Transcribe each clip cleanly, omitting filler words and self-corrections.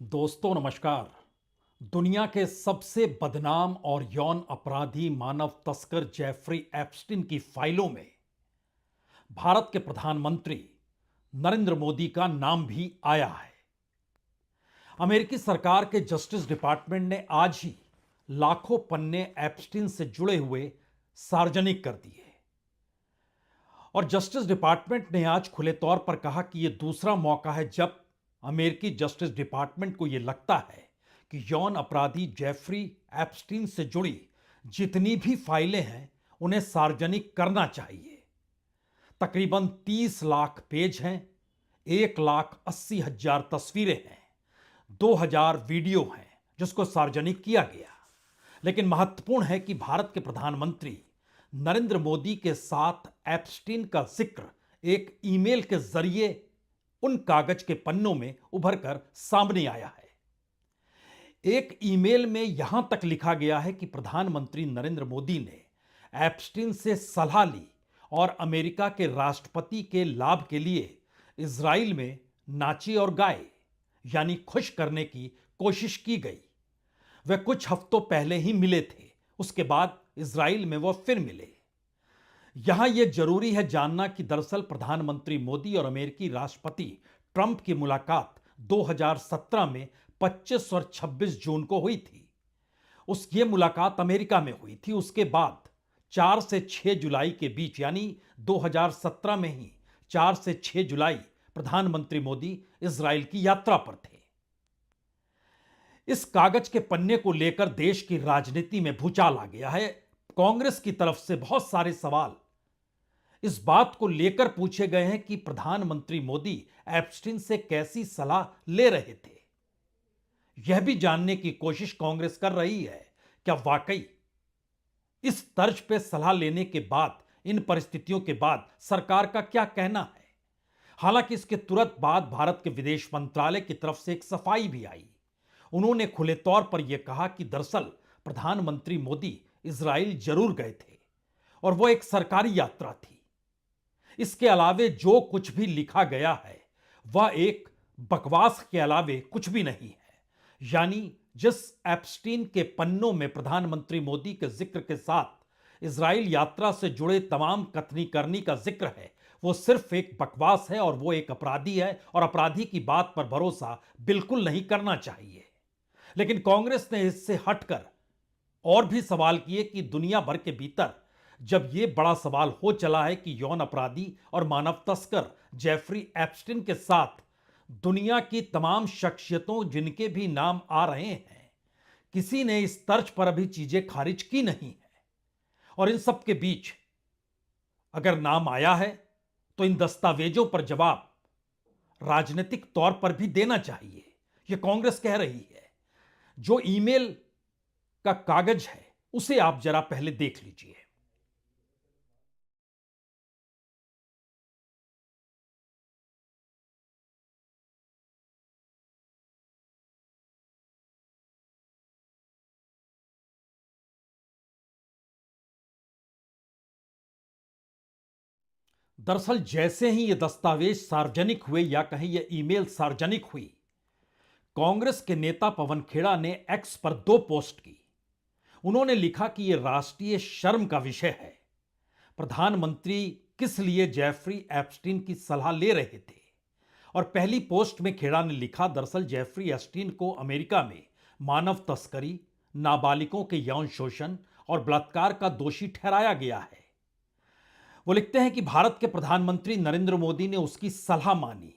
दोस्तों नमस्कार। दुनिया के सबसे बदनाम और यौन अपराधी मानव तस्कर जेफरी एप्स्टीन की फाइलों में भारत के प्रधानमंत्री नरेंद्र मोदी का नाम भी आया है। अमेरिकी सरकार के जस्टिस डिपार्टमेंट ने आज ही लाखों पन्ने एप्स्टीन से जुड़े हुए सार्वजनिक कर दिए और जस्टिस डिपार्टमेंट ने आज खुले तौर पर कहा कि यह दूसरा मौका है जब अमेरिकी जस्टिस डिपार्टमेंट को यह लगता है कि यौन अपराधी जेफरी एप्स्टीन से जुड़ी जितनी भी फाइलें हैं उन्हें सार्वजनिक करना चाहिए। तकरीबन 30 लाख पेज हैं, 1,80,000 तस्वीरें हैं, 2,000 वीडियो हैं जिसको सार्वजनिक किया गया। लेकिन महत्वपूर्ण है कि भारत के प्रधानमंत्री नरेंद्र मोदी के साथ एप्स्टीन का जिक्र एक ईमेल के जरिए उन कागज के पन्नों में उभर कर सामने आया है। एक ईमेल में यहां तक लिखा गया है कि प्रधानमंत्री नरेंद्र मोदी ने एप्स्टीन से सलाह ली और अमेरिका के राष्ट्रपति के लाभ के लिए इजराइल में नाचे और गाए, यानी खुश करने की कोशिश की गई। वे कुछ हफ्तों पहले ही मिले थे, उसके बाद इजराइल में वो फिर मिले। यहां यह जरूरी है जानना कि दरअसल प्रधानमंत्री मोदी और अमेरिकी राष्ट्रपति ट्रंप की मुलाकात 2017 में 25 और 26 जून को हुई थी। ये मुलाकात अमेरिका में हुई थी। उसके बाद 4 से 6 जुलाई के बीच, यानी 2017 में ही 4 से 6 जुलाई प्रधानमंत्री मोदी इजराइल की यात्रा पर थे। इस कागज के पन्ने को लेकर देश की राजनीति में भूचाल आ गया है। कांग्रेस की तरफ से बहुत सारे सवाल इस बात को लेकर पूछे गए हैं कि प्रधानमंत्री मोदी एप्स्टीन से कैसी सलाह ले रहे थे। यह भी जानने की कोशिश कांग्रेस कर रही है क्या वाकई इस तर्ज पे सलाह लेने के बाद, इन परिस्थितियों के बाद सरकार का क्या कहना है। हालांकि इसके तुरंत बाद भारत के विदेश मंत्रालय की तरफ से एक सफाई भी आई। उन्होंने खुले तौर पर यह कहा कि दरअसल प्रधानमंत्री मोदी इजराइल जरूर गए थे और वह एक सरकारी यात्रा थी। इसके अलावे जो कुछ भी लिखा गया है वह एक बकवास के अलावे कुछ भी नहीं है। यानी जिस एप्स्टीन के पन्नों में प्रधानमंत्री मोदी के जिक्र के साथ इजराइल यात्रा से जुड़े तमाम कथनी करनी का जिक्र है, वो सिर्फ एक बकवास है और वो एक अपराधी है और अपराधी की बात पर भरोसा बिल्कुल नहीं करना चाहिए। लेकिन कांग्रेस ने इससे हटकर और भी सवाल किए कि दुनिया भर के भीतर जब यह बड़ा सवाल हो चला है कि यौन अपराधी और मानव तस्कर जेफरी एप्स्टीन के साथ दुनिया की तमाम शख्सियतों जिनके भी नाम आ रहे हैं, किसी ने इस तर्ज पर अभी चीजें खारिज की नहीं है। और इन सब के बीच अगर नाम आया है तो इन दस्तावेजों पर जवाब राजनीतिक तौर पर भी देना चाहिए, यह कांग्रेस कह रही है। जो ईमेल का कागज है उसे आप जरा पहले देख लीजिए। दरअसल जैसे ही ये दस्तावेज सार्वजनिक हुए, या कहें ये ईमेल सार्वजनिक हुई, कांग्रेस के नेता पवन खेड़ा ने एक्स पर 2 पोस्ट की। उन्होंने लिखा कि यह राष्ट्रीय शर्म का विषय है। प्रधानमंत्री किस लिए जेफरी एप्स्टीन की सलाह ले रहे थे। और पहली पोस्ट में खेड़ा ने लिखा, दरअसल जेफरी एप्स्टीन को अमेरिका में मानव तस्करी, नाबालिगों के यौन शोषण और बलात्कार का दोषी ठहराया गया है। वो लिखते हैं कि भारत के प्रधानमंत्री नरेंद्र मोदी ने उसकी सलाह मानी।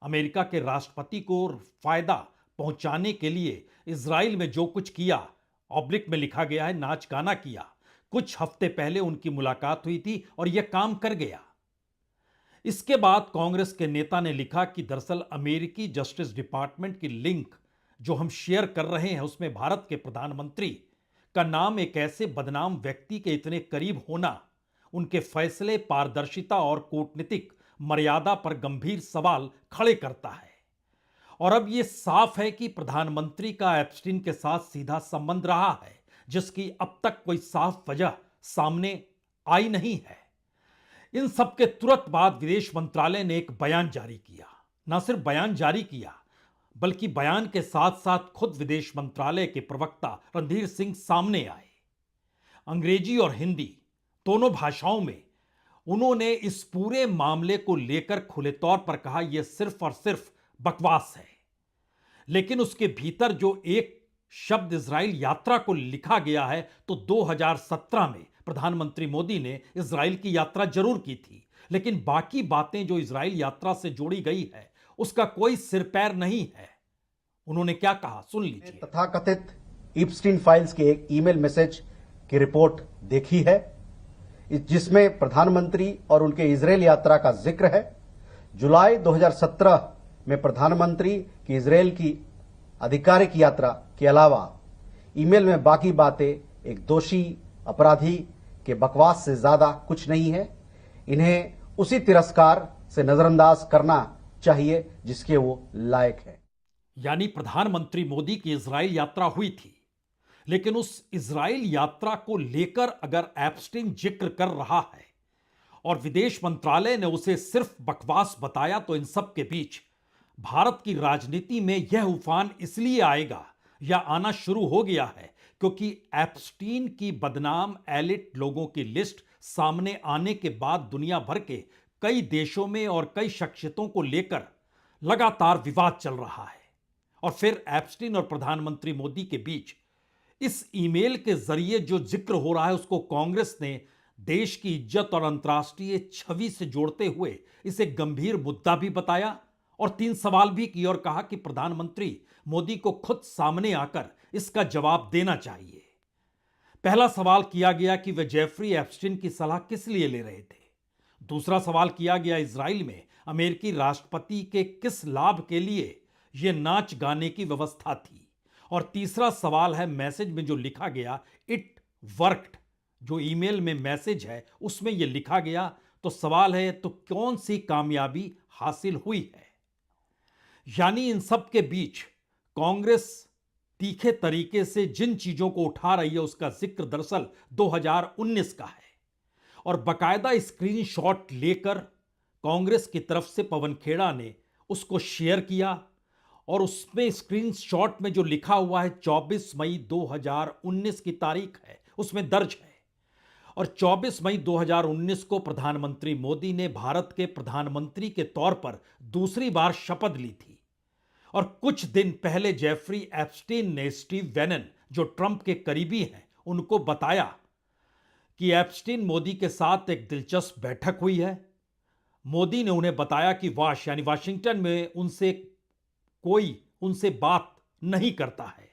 अमेरिका के राष्ट्रपति को फायदा पहुंचाने के लिए इजराइल में जो कुछ किया, ऑब्लिक में लिखा गया है नाच गाना किया। कुछ हफ्ते पहले उनकी मुलाकात हुई थी और यह काम कर गया। इसके बाद कांग्रेस के नेता ने लिखा कि दरअसल अमेरिकी जस्टिस डिपार्टमेंट की लिंक जो हम शेयर कर रहे हैं उसमें भारत के प्रधानमंत्री का नाम एक ऐसे बदनाम व्यक्ति के इतने करीब होना उनके फैसले, पारदर्शिता और कूटनीतिक मर्यादा पर गंभीर सवाल खड़े करता है। और अब यह साफ है कि प्रधानमंत्री का एप्स्टीन के साथ सीधा संबंध रहा है, जिसकी अब तक कोई साफ वजह सामने आई नहीं है। इन सब के तुरंत बाद विदेश मंत्रालय ने एक बयान जारी किया। न सिर्फ बयान जारी किया बल्कि बयान के साथ साथ खुद विदेश मंत्रालय के प्रवक्ता रणधीर सिंह सामने आए। अंग्रेजी और हिंदी दोनों भाषाओं में उन्होंने इस पूरे मामले को लेकर खुले तौर पर कहा, यह सिर्फ और सिर्फ बकवास है। लेकिन उसके भीतर जो एक शब्द इजराइल यात्रा को लिखा गया है, तो 2017 में प्रधानमंत्री मोदी ने इजराइल की यात्रा जरूर की थी, लेकिन बाकी बातें जो इजराइल यात्रा से जोड़ी गई है उसका कोई सिर पैर नहीं है। उन्होंने क्या कहा, सुन लीजिए। तथाकथित इप्स्टीन फाइल्स के एक ईमेल मैसेज की रिपोर्ट देखी है, जिसमें प्रधानमंत्री और उनके इजराइल यात्रा का जिक्र है। जुलाई 2017 में प्रधानमंत्री की इजराइल की आधिकारिक यात्रा के अलावा ईमेल में बाकी बातें एक दोषी अपराधी के बकवास से ज्यादा कुछ नहीं है। इन्हें उसी तिरस्कार से नजरअंदाज करना चाहिए जिसके वो लायक है। यानी प्रधानमंत्री मोदी की इजराइल यात्रा हुई थी, लेकिन उस इजराइल यात्रा को लेकर अगर एप्स्टीन जिक्र कर रहा है और विदेश मंत्रालय ने उसे सिर्फ बकवास बताया, तो इन सब के बीच भारत की राजनीति में यह उफान इसलिए आएगा या आना शुरू हो गया है क्योंकि एप्स्टीन की बदनाम एलिट लोगों की लिस्ट सामने आने के बाद दुनिया भर के कई देशों में और कई शख्सियतों को लेकर लगातार विवाद चल रहा है। और फिर एप्स्टीन और प्रधानमंत्री मोदी के बीच इस ईमेल के जरिए जो जिक्र हो रहा है उसको कांग्रेस ने देश की इज्जत और अंतर्राष्ट्रीय छवि से जोड़ते हुए इसे गंभीर मुद्दा भी बताया और 3 सवाल भी किए और कहा कि प्रधानमंत्री मोदी को खुद सामने आकर इसका जवाब देना चाहिए। पहला सवाल किया गया कि वे जेफरी एप्स्टीन की सलाह किस लिए ले रहे थे। दूसरा सवाल किया गया इजराइल में अमेरिकी राष्ट्रपति के किस लाभ के लिए यह नाच गाने की व्यवस्था थी। और तीसरा सवाल है मैसेज में जो लिखा गया इट वर्कड, जो ईमेल में मैसेज है उसमें यह लिखा गया, तो सवाल है तो कौन सी कामयाबी हासिल हुई है। यानी इन सब के बीच कांग्रेस तीखे तरीके से जिन चीजों को उठा रही है उसका जिक्र दरअसल 2019 का है और बकायदा स्क्रीनशॉट लेकर कांग्रेस की तरफ से पवन खेड़ा ने उसको शेयर किया और उसमें स्क्रीनशॉट में जो लिखा हुआ है 24 मई 2019 की तारीख है उसमें दर्ज है। और 24 मई 2019 को प्रधानमंत्री मोदी ने भारत के प्रधानमंत्री के तौर पर दूसरी बार शपथ ली थी। और कुछ दिन पहले जेफरी एप्स्टीन ने स्टीव बैनन, जो ट्रंप के करीबी हैं, उनको बताया कि एप्स्टीन मोदी के साथ एक दिलचस्प बैठक हुई है। मोदी ने उन्हें बताया कि यानी वाशिंगटन में कोई उनसे बात नहीं करता है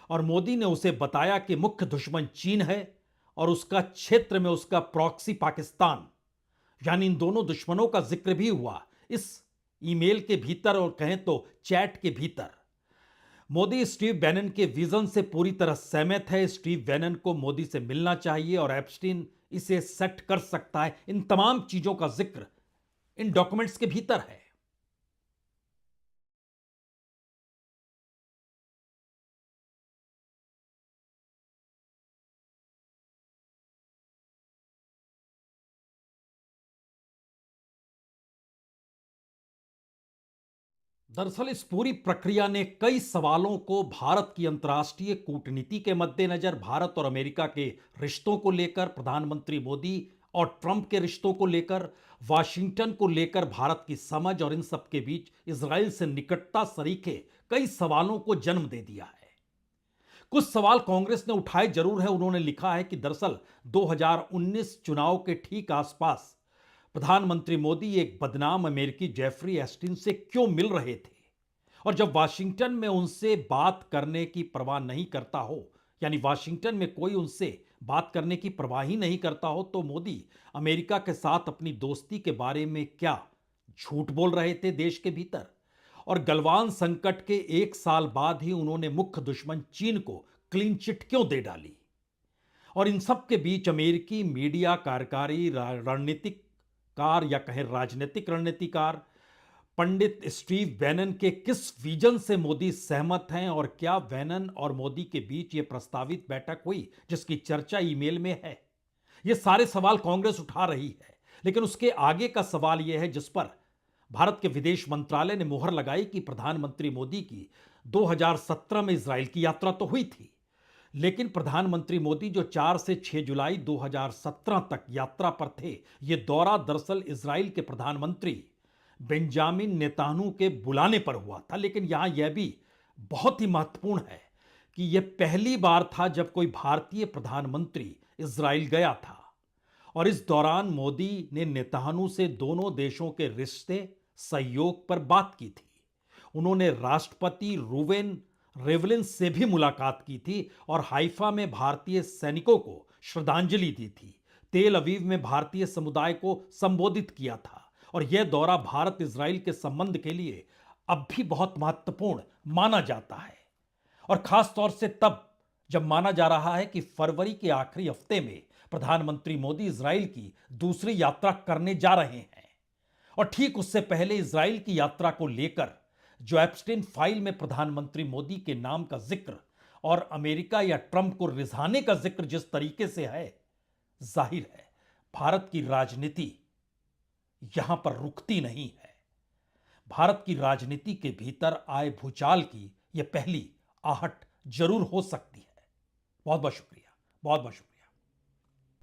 और मोदी ने उसे बताया कि मुख्य दुश्मन चीन है और उसका क्षेत्र में उसका प्रॉक्सी पाकिस्तान। यानी इन दोनों दुश्मनों का जिक्र भी हुआ इस ईमेल के भीतर और कहें तो चैट के भीतर। मोदी स्टीव बैनन के विजन से पूरी तरह सहमत है। स्टीव बैनन को मोदी से मिलना चाहिए और एप्स्टीन इसे सेट कर सकता है। इन तमाम चीजों का जिक्र इन डॉक्यूमेंट्स के भीतर है। दरअसल इस पूरी प्रक्रिया ने कई सवालों को भारत की अंतर्राष्ट्रीय कूटनीति के मद्देनजर, भारत और अमेरिका के रिश्तों को लेकर, प्रधानमंत्री मोदी और ट्रंप के रिश्तों को लेकर, वाशिंगटन को लेकर भारत की समझ और इन सब के बीच इजराइल से निकटता सरीखे कई सवालों को जन्म दे दिया है। कुछ सवाल कांग्रेस ने उठाए जरूर है। उन्होंने लिखा है कि दरअसल 2019 चुनाव के ठीक आसपास प्रधानमंत्री मोदी एक बदनाम अमेरिकी जेफरी एप्स्टीन से क्यों मिल रहे थे और जब वाशिंगटन में उनसे बात करने की परवाह नहीं करता हो, यानी वाशिंगटन में कोई उनसे बात करने की परवाह ही नहीं करता हो, तो मोदी अमेरिका के साथ अपनी दोस्ती के बारे में क्या झूठ बोल रहे थे देश के भीतर। और गलवान संकट के 1 साल बाद ही उन्होंने मुख्य दुश्मन चीन को क्लीन चिट क्यों दे डाली। और इन सब के बीच अमेरिकी मीडिया, कार्यकारी रणनीतिकार या कहें राजनीतिक रणनीतिकार पंडित स्टीव बैनन के किस विजन से मोदी सहमत हैं और क्या बैनन और मोदी के बीच यह प्रस्तावित बैठक हुई जिसकी चर्चा ईमेल में है। ये सारे सवाल कांग्रेस उठा रही है, लेकिन उसके आगे का सवाल यह है जिस पर भारत के विदेश मंत्रालय ने मुहर लगाई कि प्रधानमंत्री मोदी की 2017 में इजराइल की यात्रा तो हुई थी, लेकिन प्रधानमंत्री मोदी जो 4 से 6 जुलाई 2017 तक यात्रा पर थे, यह दौरा दरअसल इजराइल के प्रधानमंत्री बेंजामिन नेतान्याहू के बुलाने पर हुआ था। लेकिन यहां यह भी बहुत ही महत्वपूर्ण है कि यह पहली बार था जब कोई भारतीय प्रधानमंत्री इजराइल गया था, और इस दौरान मोदी ने नेतान्याहू से दोनों देशों के रिश्ते, सहयोग पर बात की थी। उन्होंने राष्ट्रपति रूवेन रिवलिन से भी मुलाकात की थी और हाइफा में भारतीय सैनिकों को श्रद्धांजलि दी थी। तेल अवीव में भारतीय समुदाय को संबोधित किया था। और यह दौरा भारत इजराइल के संबंध के लिए अब भी बहुत महत्वपूर्ण माना जाता है, और खास तौर से तब जब माना जा रहा है कि फरवरी के आखिरी हफ्ते में प्रधानमंत्री मोदी इजराइल की दूसरी यात्रा करने जा रहे हैं। और ठीक उससे पहले इजराइल की यात्रा को लेकर जो एप्स्टीन फाइल में प्रधानमंत्री मोदी के नाम का जिक्र और अमेरिका या ट्रंप को रिझाने का जिक्र जिस तरीके से है, जाहिर है भारत की राजनीति यहां पर रुकती नहीं है। भारत की राजनीति के भीतर आए भूचाल की यह पहली आहट जरूर हो सकती है। बहुत बहुत शुक्रिया, बहुत बहुत शुक्रिया।